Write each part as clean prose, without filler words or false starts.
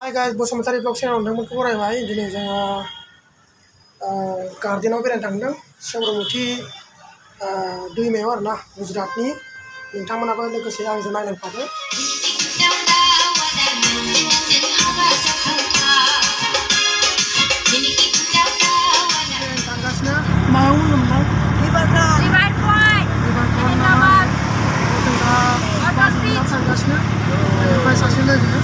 Hi guys, Bosumantari vlog channel nोंथांमोनखौ बरायबाय दिनै जोङो गार्डेनाव बेरायनो थांदों सौरमुथि दैमायाव आरोना गुजरातनि नोंथांमोनाबो लोगोसे आंजों नायलांफादो थांगासिनो मायाव होनोमोनलाय थांगासिनो ओमफ्राय सासे लोगो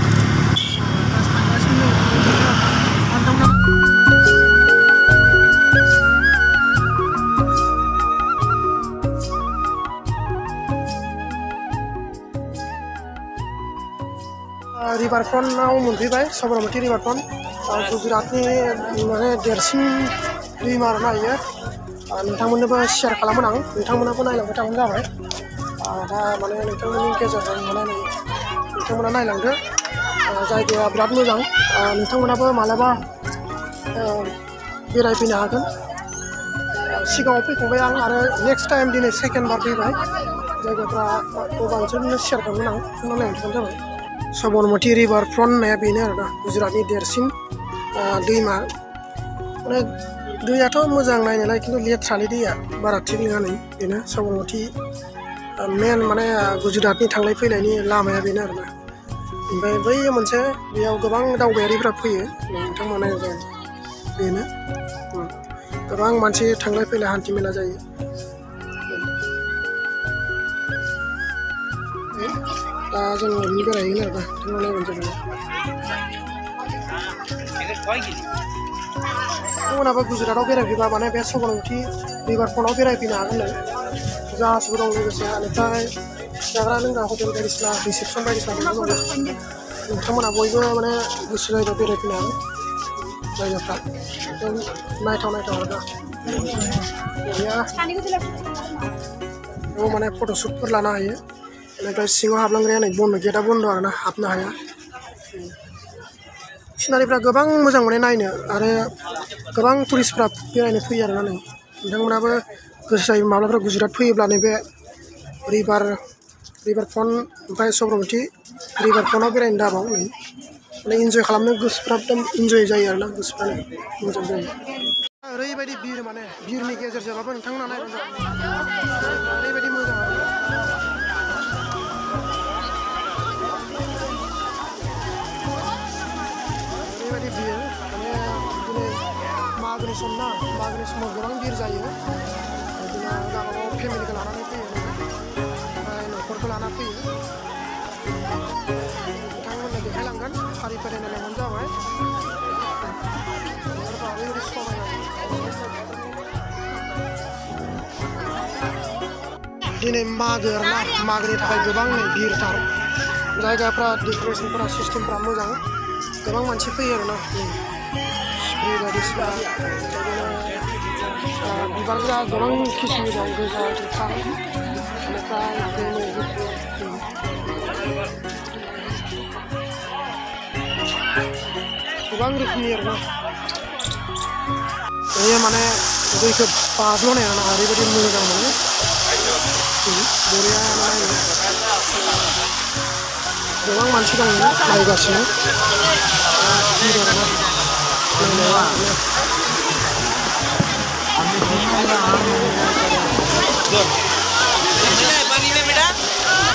रिभार फ्रन्टआव मोनफैबाय सबरमती रिभार फ्रन्ट गुजरातनि माने देरसिन दैमा आरोना इयो नोंथांमोननोबो शेयार खालामगोन आं नोंथांमोनाबो नायलांबाय थाबानो जाबाय दा माने नोंथांमोननि गेजेरजों माने नोंथांमोना नायलांदो जायगाया बिराद मोजां नोंथांमोनाबो मालाबा बेरायफैनो हागोन सिगाङाव फैखांबाय आं आरो नेक्स्ट टाइम दिनै सेकेन्ड बार फैबाय जायगाफ्रा गोबांसिन शेयार खालामगोन आं नोंथांमोना नायलांबानो जाबाय सबरमती रिभार फ्रन्ट होननाया बेनो आरोना गुजरातनि देरसिन दैमा माने दैयाथ' मोजां नायनायलाय खिन्थु लेथ्रानि दैया बारा थिग नङा नै बेनो सबरमती मेन माने गुजरातनि थांलाय फैलायनि लामाया बेनो आरोना ओमफ्राय बै मोनसे बेयाव गोबां दावबायारिफ्रा फैयो नोंथांमोना नायनो बेनो गोबां मानसि थांलाय फैलाय हान्थि मेला जायो दा जों ओरैनो बेरायहैगोन आरोना नोंथांमोना नायबानो जाबाय नोंथांमोनाबो गुजरातआव बेरायफैबा माने बे सबरमती रिभार फ्रन्टआव बेरायफैनो हागोन नो जाहाजबो दं लोगोसे बेनिफ्राय जाग्रा लोंग्रा हटेल बायदिसिना रिसेपसन बायदिसिना दङ नोंथांमोना बयबो माने गोसो जायोबा बेरायफैनो हागोन जायगाफ्रा एकदम नायथाव आरोना बेयाव माने फट'शुटफोर लानो हायो बेनिफ्राय सिङाव हाबलांग्राया नै बन्द गेटआ बन्द आरोना हाबनो हाया सिनारिफ्रा गोबां मोजां मोनो नायनो आरो गोबां टुरिस्टफ्रा बेरायनो फैयो आरोना नै नोंथांमोनाबो गोसो जायो माब्लाबा गुजरात फैयोब्ला नैबे रिभार फ्रन्ट ओमफ्राय सबरमती रिभार फ्रन्टआव बेरायनो दाबाव नै माने इन्जय खालामनो गोसोफ्रा एकदम इन्जय जायो आरोना गोसोफ्रा मोजां जायो ओरैबायदि बिर माने बिरनि गेजेरजोंबाबो नोंथांमोना नायबानो जाबाय ओरैबायदि मोजां ओरैबायदि बिर माने दिनै मागोनि सम ना मागोनि समाव गोबां बिर जायो बिदिनो गावबागाव फेमिलिखौ लानानै फैयो ओमफ्राय न'खरखौ लाना फैयो नोंथांमोननो देखायलांगोन फारि फारि नायलांबानो जाबाय ओरैबायदि समायना दिनै मागो आरोना मागोनि थाखाय गोबां भिरथार जायगाफ्रा डेक'रेसनफोरा सिस्टेमफ्रा मोजां गोबां मानसि फैयो आरोना स्प्रे बायदिसिना बिबारफोरा गोबां किसिमनि दं गोजा गोथां बेनिफ्राय गोमो गुफुर गोबां रोखोमनि आरोना बेयो माने दैखौ बाज्ल'नाय आरोना ओरैबायदि मोजां मोनो बरिया नायनो गोबां मानसि दङ नायगासिनो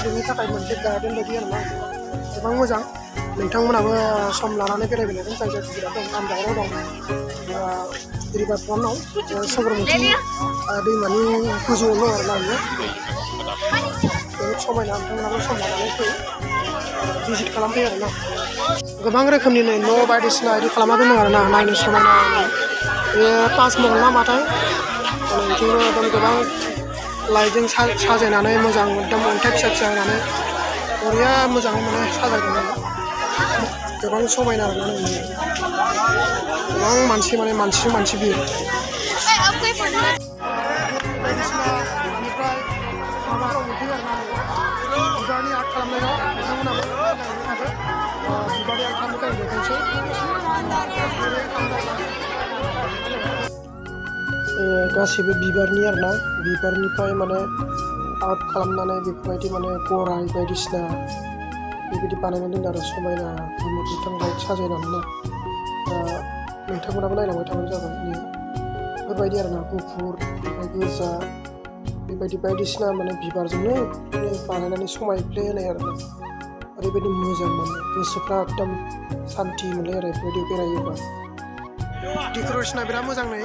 बेनि थाखाय मोनसे गार्डेन बायदि आरोना गोबां मोजां नोंथांमोनाबो सम लानानै बेरायनो हागोन जायगा गुजरात दं आमदावराव दं रिभार फ्रन्टआव सबरमती दैमानि गोजौआव दं आरोना बियो जोबोद समायना नोंथांमोनाबो सम लानानै फै भिजिट खालामफैयो आरोना गोबां रोखोमनि न' बायदिसिना बिदि खालामना दोनदों आरोना नायनो समायना बे ताजमहल ना माथाय बिथिंबो एकदम गोबां लाइटजों साजायनानै मोजां एकदम अन्थाइ फिसा फिसा होनानै बरिया मोजाङै माने साजायदों गोबां समायना आरोना गोबां मानसि माने मानसि बियो बायदिसिना बेनिफ्राय माबाफोराव मोनफैयो आरोना बिबारनि आर्ट खालामनायाव नोंथांमोनाबो बिबारनि आर्ट खालामनो थाखाय देखायनोसै गासैबो बिबारनि आरोना बिबारनिफ्राय माने आर्ट खालामनानै बेफोरबायदि माने गराय बायदिसिना बेबायदि बानायनानै दोनदों आरो समायना गोथां लाइट साजायनानै नोंथांमोनाबो नायलांबाय थाबानो जाबाय बेफोरबायदि आरोना गुफुर गोजा बेबायदि बायदिसिना माने बिबारजोंनो बानायनानै समायफ्ले होनाय आरोना ओरैबायदि मोजां मोनो गोसोफ्रा एकदम सान्थि मोनलाय आरो बेफोरबायदि बेरायोबा डेक'रेसना बिराद मोजां नै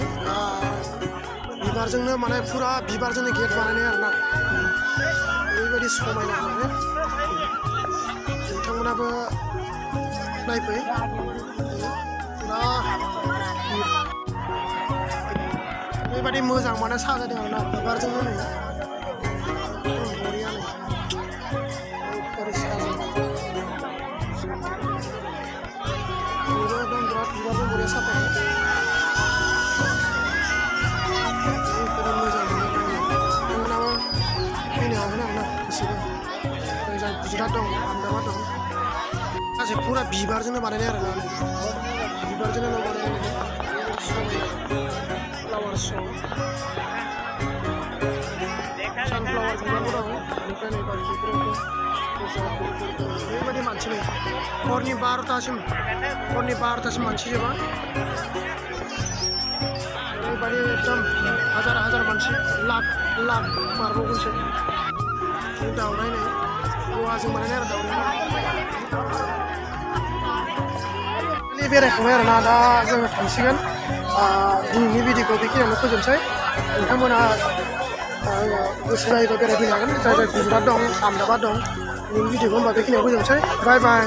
बिबारजोंनो माने फुरा बिबारजोंनो गेट बानायनाय आरोना ओरैबायदि समायना माने नोंथांमोनाबो नायफै ओरैबायदि मोजां माने साजायदों आरोना बिबारजोंनो नै बरिया नै ओरै साजायदों एकदम बिराद बिबारजों बरिया साफायदों ओरैबायदि मोजां मोनो नोंथांमोनाबो फैनो हागोन आरोना गासैबो जाय गुजरात दं आहमेदाबाद दं गासै फुरा बिबारजोंनो बानायनाय आरोना बिबारजोंनो बानायनाय फ्लावार श' सानफ्लावार बिबारबो दं बेनिफ्राय नै बाखिफोरावबो ओरैबायदि मानसि नै हरनि 12टासिम मानसि जोबा ओरैबायदि एकदम हाजार मानसि लाख बारबावगोनसो दावराय नै औवाजों बानायनाय आरो दावराय बेरायखांबाय आरोना दा जोङो थांसिगोन दिनैनि भिडिअखौ बेखिनियावनो फोजोबसै नोंथांमोना गोसो जायोबा बेरायफैनो हागोन जाय गुजरात दं आहमेदाबाद दं दिनैनि भिडिअखौ होमबा बेखिनियाव फोजोबसै बाय बाय